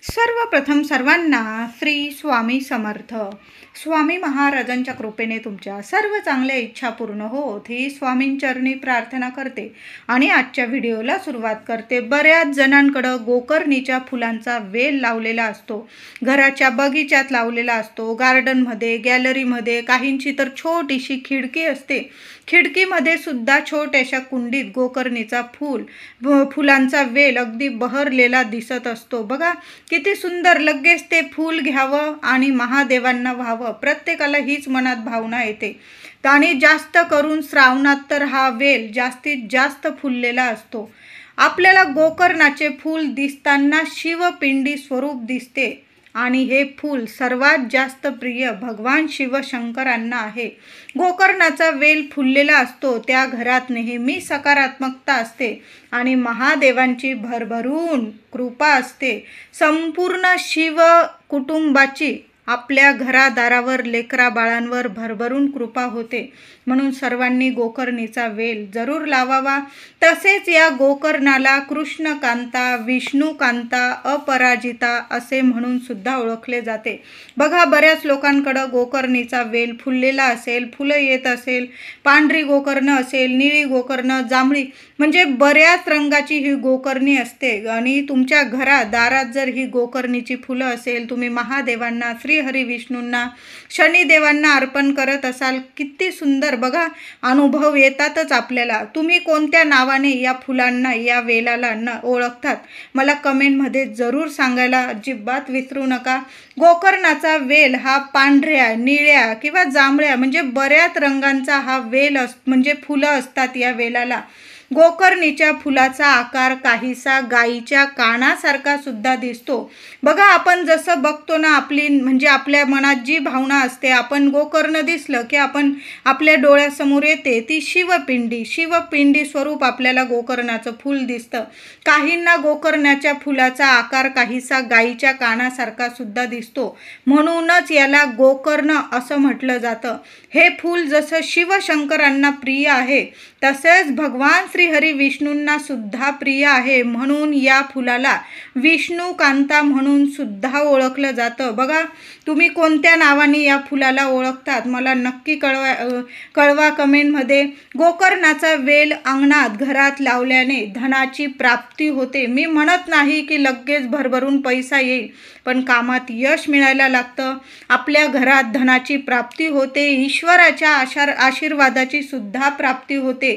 सर्वप्रथम सर्वांना श्री स्वामी समर्थ. स्वामी महाराजांच्या कृपेने तुमच्या सर्व चांगल्या इच्छा पूर्ण होत ही स्वामींचरणी प्रार्थना करते आणि आजच्या व्हिडिओला सुरुवात करते. बऱ्याच जणांकडं गोकर्णीच्या फुलांचा वेल लावलेला असतो, घराच्या बगीच्यात लावलेला असतो, गार्डनमध्ये, गॅलरीमध्ये, काहींची तर छोटीशी खिडकी असते. खिडकीमध्ये सुद्धा छोट्याशा कुंडीत गोकर्णीचा फुलांचा वेल अगदी बहरलेला दिसत असतो. बघा किती सुंदर. लगेच ते फूल घ्यावं आणि महादेवांना व्हावं, प्रत्येकाला हीच मनात भावना येते. आणि जास्त करून श्रावणात तर हा वेल जास्तीत जास्त फुललेला असतो. आपल्याला गोकर्णाचे फूल दिसताना शिवपिंडी स्वरूप दिसते आणि हे फूल सर्वात जास्त प्रिय भगवान शिवशंकरांना आहे. गोकर्णाचा वेल फुललेला असतो त्या घरात नेहमी सकारात्मकता असते आणि महादेवांची भरभरून कृपा असते. संपूर्ण शिव कुटुंबाची आपल्या घरादारावर, लेकरा बाळांवर भरभरून कृपा होते. म्हणून सर्वांनी गोकर्णीचा वेल जरूर लावावा. तसेच या गोकर्णाला कृष्णकांता, विष्णुकांता, अपराजिता असे म्हणून सुद्धा ओळखले जाते. बघा बऱ्याच लोकांकडं गोकर्णीचा वेल फुललेला असेल, फुलं येत असेल, पांढरी गोकर्ण असेल, निळी गोकर्ण, जांभळी, म्हणजे बऱ्याच रंगाची ही गोकर्णी असते. आणि तुमच्या दारात जर ही गोकर्णीची फुलं असेल, तुम्ही महादेवांना, श्रीहरी विष्णूंना, शनिदेवांना अर्पण करत असाल, किती सुंदर. बघा अनुभव येतातच आपल्याला. तुम्ही कोणत्या नावाने या फुलांना, या वेलाला ओळखतात मला कमेंटमध्ये जरूर सांगायला अजिबात विसरू नका. गोकर्णाचा वेल हा पांढऱ्या, निळ्या किंवा जांभळ्या म्हणजे बऱ्याच रंगांचा हा वेल म्हणजे फुलं असतात या वेलाला. गोकर्णीच्या फुलाचा आकार काहीसा गाईच्या कानासारखा सुद्धा दिसतो. बघा आपण जसं बघतो ना, म्हणजे आपल्या मनात जी भावना असते, आपण गोकर्ण दिसलं की आपल्या डोळ्यासमोर येते ती शिवपिंडी स्वरूप आपल्याला गोकर्णाचं फूल दिसतं. काहींना गोकर्णाच्या फुलाचा आकार काहीसा गाईच्या कानासारखा सुद्धा दिसतो, म्हणूनच याला गोकर्ण असं म्हटलं जातं. हे फूल जसं शिवशंकरांना प्रिय आहे तसेच भगवान श्रीहरी विष्णूंना सुद्धा प्रिय आहे. म्हणून या फुलाला विष्णुकांता म्हणून सुद्धा ओळखलं जातं. बघा तुम्ही कोणत्या नावाने या फुलाला ओळखतात मला नक्की कळवा कमेंटमध्ये. गोकर्णाचा वेल अंगणात, घरात लावल्याने धनाची प्राप्ती होते. मी म्हणत नाही की लगेच भरभरून पैसा येईल, पण कामात यश मिळायला लागतं. आपल्या घरात धनाची प्राप्ती होते, ईश्वराच्या आशीर्वादाची सुद्धा प्राप्ती होते.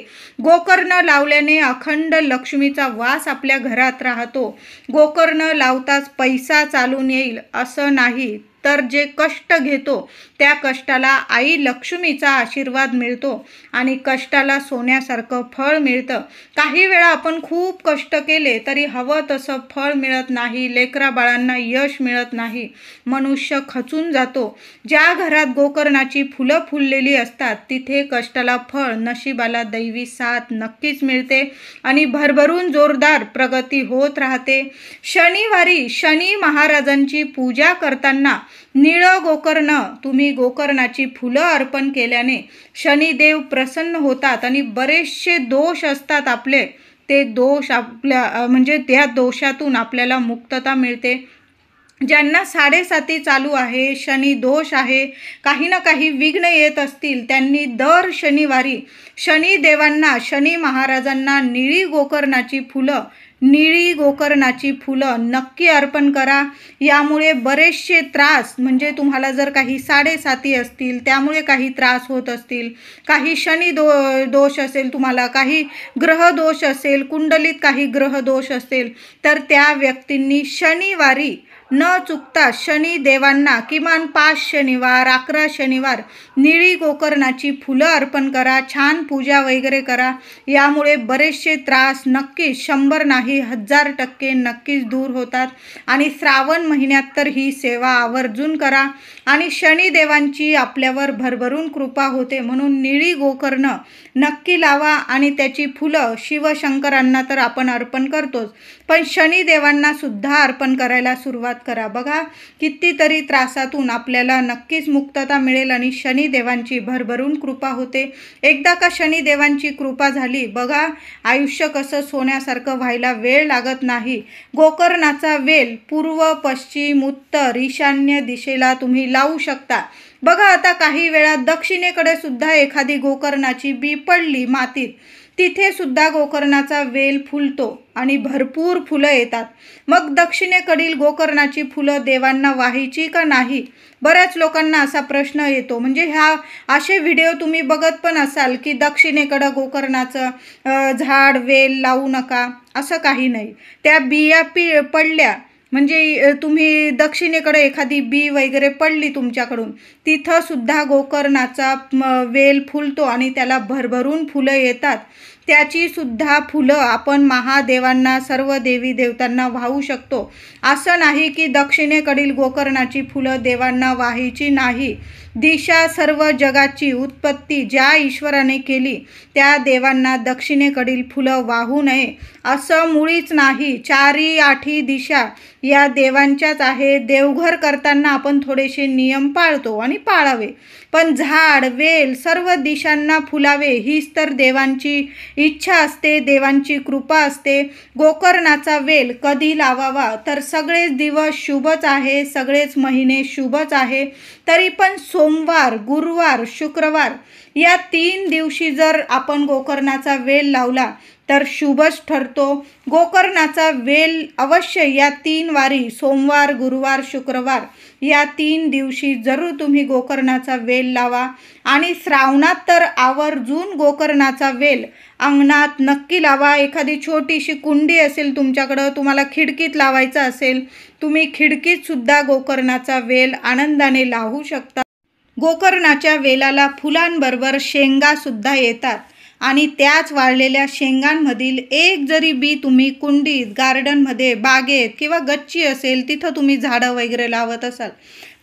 गोकर्ण लावल्याने अखंड लक्ष्मीचा वास आपल्या घरात राहतो. गोकर्ण लावताच पैसा चालून येईल असं नाही, तर जे कष्ट घेतो त्या कष्टाला आई लक्ष्मीचा आशीर्वाद मिळतो आणि कष्टाला सोन्यासारखं फळ मिळतं. काही वेळा आपण खूप कष्ट केले तरी हवं तसं फळ मिळत नाही, लेकरा बाळांना यश मिळत नाही, मनुष्य खचून जातो. ज्या घरात गोकर्णाची फुलं फुललेली असतात तिथे कष्टाला फळ, नशिबाला दैवी साथ नक्कीच मिळते आणि भरभरून जोरदार प्रगती होत राहते. शनिवारी शनी महाराजांची पूजा करताना निळं गोकर्ण, तुम्ही गोकर्णाची फुलं अर्पण केल्याने शनिदेव प्रसन्न होतात आणि बरेचसे दोष असतात आपले, ते दोष म्हणजे त्या दोषातून आपल्याला मुक्तता मिळते. ज्यांना 7.7 चालू आहे, शनी दोष आहे, काही ना काही विघ्न येत असतील, त्यांनी दर शनिवारी शनिदेवांना, शनी महाराजांना निळी गोकर्णाची फुलं नक्की अर्पण करा. यामुळे बरेचसे त्रास, म्हणजे तुम्हाला जर काही 7.7 असतील, त्यामुळे काही त्रास होत असतील, काही शनी दोष असेल, तुम्हाला काही ग्रह दोष असेल, कुंडलीत काही ग्रह दोष असेल, तर त्या व्यक्तींनी शनिवारी न चुकता शनिदेवांना किमान 5 शनिवार, 11 शनिवार निळी गोकर्णाची फुलं अर्पण करा, छान पूजा वगैरे करा. यामुळे बरेचसे त्रास नक्कीच 100 नाही 1000% नक्कीच दूर होतात. आणि श्रावण महिन्यात तर ही सेवा आवर्जून करा आणि शनिदेवांची आपल्यावर भरभरून कृपा होते. म्हणून निळी गोकर्ण नक्की लावा आणि त्याची फुलं शिवशंकरांना तर आपण अर्पण करतोच, पण शनिदेवांना सुद्धा अर्पण करायला सुरुवात करा. बघा कितीतरी त्रासातून आपल्याला नक्कीच मुक्तता मिळेल आणि शनिदेवांची भरभरून कृपा होते. एकदा का शनिदेवांची कृपा झाली बघा आयुष्य कसं सोन्यासारखं व्हायला वेळ लागत नाही. गोकर्णाचा वेल पूर्व, पश्चिम, उत्तर, ईशान्य दिशेला तुम्ही लावू शकता. बघा आता काही वेळा दक्षिणेकडे सुद्धा एखादी गोकर्णाची बी पडली मातीत, तिथे सुद्धा गोकर्णाचा वेल फुलतो आणि भरपूर फुलं येतात. मग दक्षिणेकडील गोकर्णाची फुलं देवांना वाहायची का नाही? बऱ्याच लोकांना असा प्रश्न येतो. म्हणजे असे व्हिडिओ तुम्ही बघत पण असाल की दक्षिणेकडं गोकर्णाचं झाड वेल लावू नका, असं काही नाही. त्या बिया पडल्या म्हणजे तुम्ही दक्षिणेकडे एखादी बी वगैरे पडली तुमच्याकडून, तिथं सुद्धा गोकर्णाचा वेल फुलतो आणि त्याला भरभरून फुलं येतात. त्याची सुद्धा फुलं आपण महादेवांना, सर्व देवी देवतांना वाहू शकतो. असं नाही की दक्षिणेकडील गोकर्णाची फुलं देवांना वाहायची नाही. दिशा सर्व जगाची उत्पत्ती ज्या ईश्वराने केली त्या देवांना दक्षिणेकडील फुलं वाहू नये असं मुळीच नाही. चारी आठी दिशा या देवांच्याच आहे. देवघर करताना आपण थोडेसे नियम पाळतो आणि पाळावे, पण झाड वेल सर्व दिशांना फुलावे हीच तर देवांची इच्छा असते, देवांची कृपा असते. गोकर्णाचा वेल कधी लावावा तर सगळेच दिवस शुभच आहे, सगळेच महिने शुभच आहे. तरी पण सोमवार, गुरुवार, शुक्रवार या 3 दिवशी जर आपण गोकर्णाचा वेल लावला तर शुभच ठरतो. गोकर्णाचा वेल अवश्य या 3 वारी सोमवार, गुरुवार, शुक्रवार या 3 दिवशी जरूर तुम्ही गोकर्णाचा वेल लावा. आणि श्रावणात तर आवर्जून गोकर्णाचा वेल अंगणात नक्की लावा. एखादी छोटीशी कुंडी असेल तुमच्याकडं, तुम्हाला खिडकीत लावायचं असेल, तुम्ही खिडकीत सुद्धा गोकर्णाचा वेल आनंदाने लावू शकता. गोकर्णाच्या वेलाला फुलांबरोबर शेंगा सुद्धा येतात आणि त्याच वाळलेल्या शेंगांमधील एक जरी बी तुम्ही कुंडीत, गार्डनमध्ये, बागेत किंवा गच्ची असेल तिथं तुम्ही झाडं वगैरे लावत असाल,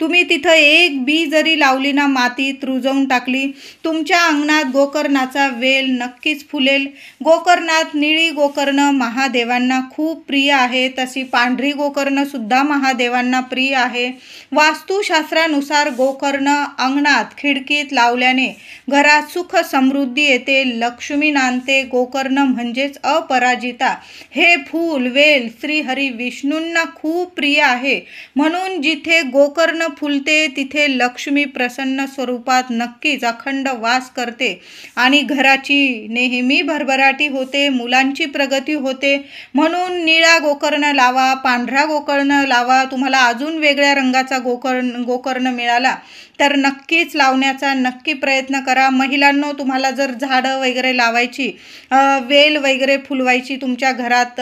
तुम्ही तिथं एक बी जरी लावली ना, मातीत रुजवून टाकली, तुमच्या अंगणात गोकर्णाचा वेल नक्कीच फुलेल. गोकर्णात निळी गोकर्ण महादेवांना खूप प्रिय आहे, तशी पांढरी गोकर्ण सुद्धा महादेवांना प्रिय आहे. वास्तुशास्त्रानुसार गोकर्ण अंगणात खिडकीत लावल्याने घरात सुख समृद्धी येते, लक्ष्मी नांदते. गोकर्ण म्हणजेच अपराजिता. हे फूल वेल श्रीहरी विष्णूंना खूप प्रिय आहे, म्हणून जिथे गोकर्ण फुलते तिथे लक्ष्मी प्रसन्न स्वरूपात नक्कीच अखंड वास करते आणि घराची नेहमी भरभराटी होते, मुलांची प्रगती होते. म्हणून निळा गोकर्ण लावा, पांढरा गोकर्ण लावा. तुम्हाला अजून वेगळ्या रंगाचा गोकर्ण मिळाला तर नक्कीच लावण्याचा नक्की प्रयत्न करा. महिलांनो, तुम्हाला जर झाडं वगैरे लावायची, वेल वगैरे फुलवायची तुमच्या घरात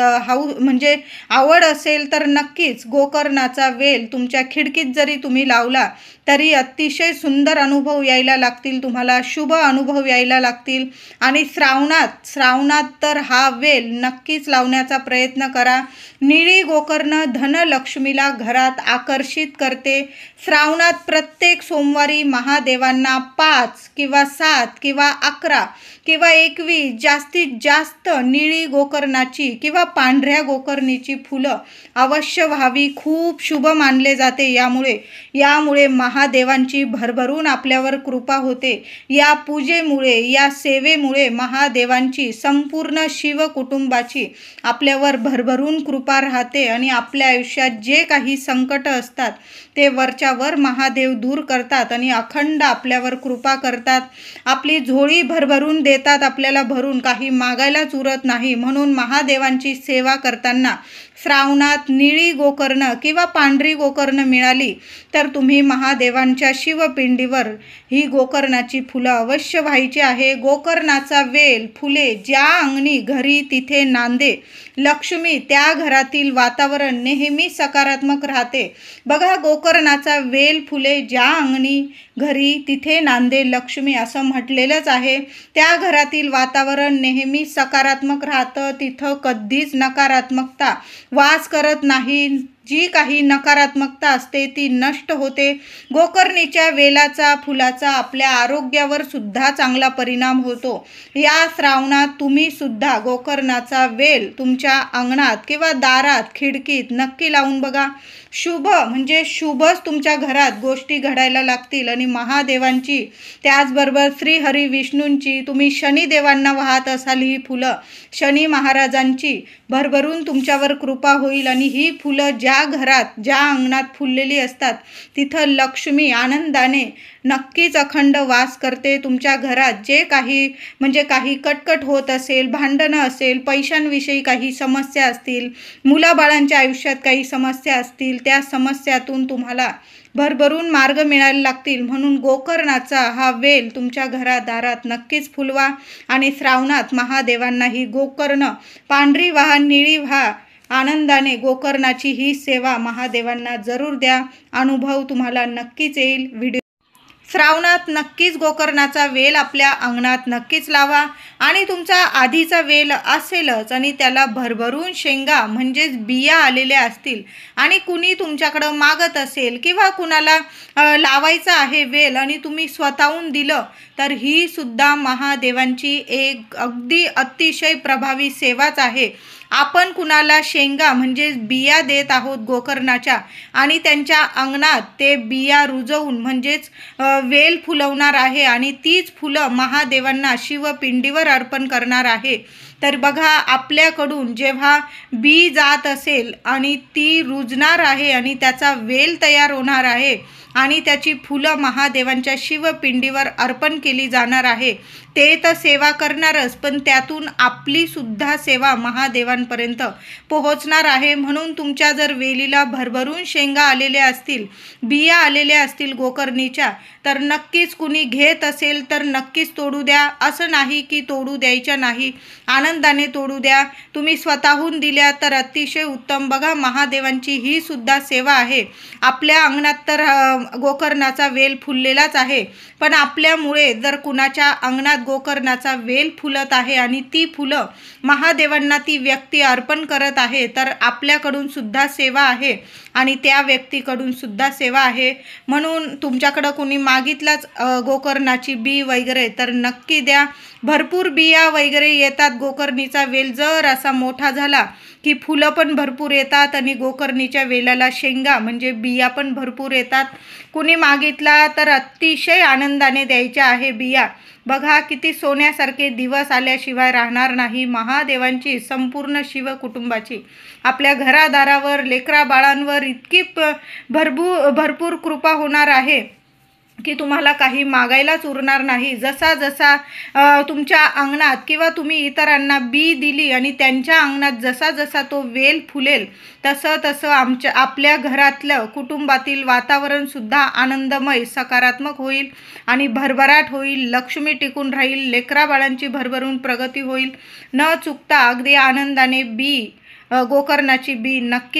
म्हणजे आवड असेल तर नक्कीच गोकर्णाचा वेल तुमच्या खिडकीत जरी तुम्ही लावला तरी अतिशय सुंदर अनुभव यायला लागतील, तुम्हाला शुभ अनुभव यायला लागतील. आणि श्रावणात तर हा वेल नक्कीच लावण्याचा प्रयत्न करा. निळी गोकर्ण धनलक्ष्मीला घरात आकर्षित करते. श्रावणात प्रत्येक सोमवारी महादेवांना 5 किंवा 7 किंवा 11 किंवा 21 जास्तीत जास्त निळी गोकर्णाची किंवा पांढऱ्या गोकर्णीची फुलं अवश्य व्हावी. खूप शुभ मानले जाते. यामुळे महादेवांची भरभरून आपल्यावर कृपा होते. या पूजेमुळे, या सेवेमुळे महादेवांची संपूर्ण शिव कुटुंबाची आपल्यावर भरभरून कृपा राहते आणि आपल्या आयुष्यात जे काही संकट असतात ते वरच्यावर महादेव दूर करतात आणि अखंड आपल्यावर कृपा करतात. आपली झोळी भरभरून देतात, आपल्याला भरून, काही मागायलाच उरत नाही. म्हणून महादेवांची सेवा करताना श्रावणात निळी गोकर्ण किंवा पांढरी गोकर्ण मिळाली तर तुम्ही महादेवांच्या शिवपिंडीवर ही गोकर्णाची फुलं अवश्य व्हायची आहे. गोकर्णाचा वेल फुले ज्या अंगणी घरी तिथे नांदे लक्ष्मी, त्या घरातील वातावरण नेहमी सकारात्मक राहते. बघा, गोकर्णाचा वेल फुले ज्या अंगणी घरी तिथे नांदे लक्ष्मी असं म्हटलेलंच आहे. त्या घरातील वातावरण नेहमी सकारात्मक राहतं, तिथं कधीच नकारात्मकता वास करत नाही. जी काही नकारात्मकता असते ती नष्ट होते. गोकर्णीच्या वेलाचा फुलाचा आपल्या आरोग्यावर सुद्धा चांगला परिणाम होतो. या श्रावणात तुम्ही सुद्धा गोकर्णाचा वेल तुमच्या अंगणात किंवा दारात खिडकीत नक्की लावून बघा. शुभ म्हणजे शुभच तुमच्या घरात गोष्टी घडायला लागतील आणि महादेवांची त्याचबरोबर श्रीहरी विष्णूंची तुम्ही शनिदेवांना वाहत असाल ही फुलं, शनी महाराजांची भरभरून तुमच्यावर कृपा होईल आणि ही फुलं ज्या घरात ज्या अंगणात फुललेली असतात तिथं लक्ष्मी आनंदाने नक्कीच अखंड वास करते. तुमच्या घरात जे काही कटकट होत असेल, भांडणं असेल, पैशांविषयी काही समस्या असतील, मुलाबाळांच्या आयुष्यात काही समस्या असतील, त्या समस्यातून तुम्हाला भरभरून मार्ग मिळायला लागतील. म्हणून गोकर्णाचा हा वेल तुमच्या घरादारात नक्कीच फुलवा आणि श्रावणात महादेवांना ही गोकर्ण पांढरी वाहा निळी वाहा आनंदाने गोकर्णाची ही सेवा महादेवांना जरूर द्या. अनुभव तुम्हाला नक्कीच येईल. श्रावणात नक्कीच गोकर्णाचा वेल आपल्या अंगणात नक्कीच लावा आणि तुमचा आधीचा वेल असेलच आणि त्याला भरभरून शेंगा म्हणजेच बिया आलेल्या असतील आणि कुणी तुमच्याकडं मागत असेल किंवा कुणाला लावायचा आहे वेल आणि तुम्ही स्वतःहून दिलं तर ही सुद्धा महादेवांची एक अगदी अतिशय प्रभावी सेवाच आहे. आपण कुणाला शेंगा म्हणजे बिया देत आहोत गोकर्णाच्या आणि त्यांच्या अंगणात ते बिया रुजवून म्हणजेच वेल फुलवणार आहे आणि तीच फुलं महादेवांना शिवपिंडीवर अर्पण करणार आहे. तर बघा, आपल्याकडून जेव्हा बी जात असेल आणि ती रुजणार आहे आणि त्याचा वेल तयार होणार आहे आणि त्याची फुलं महादेवांच्या शिवपिंडीवर अर्पण केली जाणार आहे, ते तर सेवा करणारच पण त्यातून आपली सुद्धा सेवा महादेवांपर्यंत पोहोचणार आहे. म्हणून तुमच्या जर वेलीला भरभरून शेंगा आलेल्या असतील, बिया आलेल्या असतील गोकर्णीच्या, तर नक्कीच कुणी घेत असेल तर नक्कीच तोडू द्या. असं नाही की तोडू द्यायच्या नाही, आनंदाने तोडू द्या. तुम्ही स्वतःहून दिल्या तर अतिशय उत्तम. बघा, महादेवांची ही सुद्धा सेवा आहे. आपल्या अंगणात तर गोकर्णाचा वेल फुललेलाच आहे, पण आपल्यामुळे जर कुणाच्या अंगणात गोकर्णाचा वेल फुलत आहे आणि ती फुलं महादेवांना ती व्यक्ती अर्पण करत आहे तर आपल्याकडून सुद्धा सेवा आहे आणि त्या व्यक्तीकडून सुद्धा सेवा आहे. म्हणून तुमच्याकडं कोणी मागितलाच गोकर्णाची बी वगैरे तर नक्की द्या. भरपूर बिया वगैरे येतात. गोकर्णीचा वेल जर असा मोठा झाला की फुलं पण भरपूर येतात आणि गोकर्णीच्या वेलाला शेंगा म्हणजे बिया पण भरपूर येतात. कुणी मागितला तर अतिशय आनंदाने द्यायच्या आहे बिया. बघा, किती सोन्यासारखे दिवस आल्याशिवाय राहणार नाही. महादेवांची संपूर्ण शिव कुटुंबाची आपल्या घरादारावर लेकरा बाळांवर इतकी भरपूर कृपा होणार आहे की तुम्हाला काही मागायलाच उरणार नाही. जसा जसा तुमच्या अंगणात किंवा तुम्ही इतरांना बी दिली आणि त्यांच्या अंगणात जसा जसा तो वेल फुलेल तसं तसं आपल्या घरातलं कुटुंबातील वातावरणसुद्धा आनंदमय सकारात्मक होईल आणि भरभराट होईल. लक्ष्मी टिकून राहील. लेकरा बाळांची भरभरून प्रगती होईल. न चुकता अगदी आनंदाने गोकर्णाची बी नक्की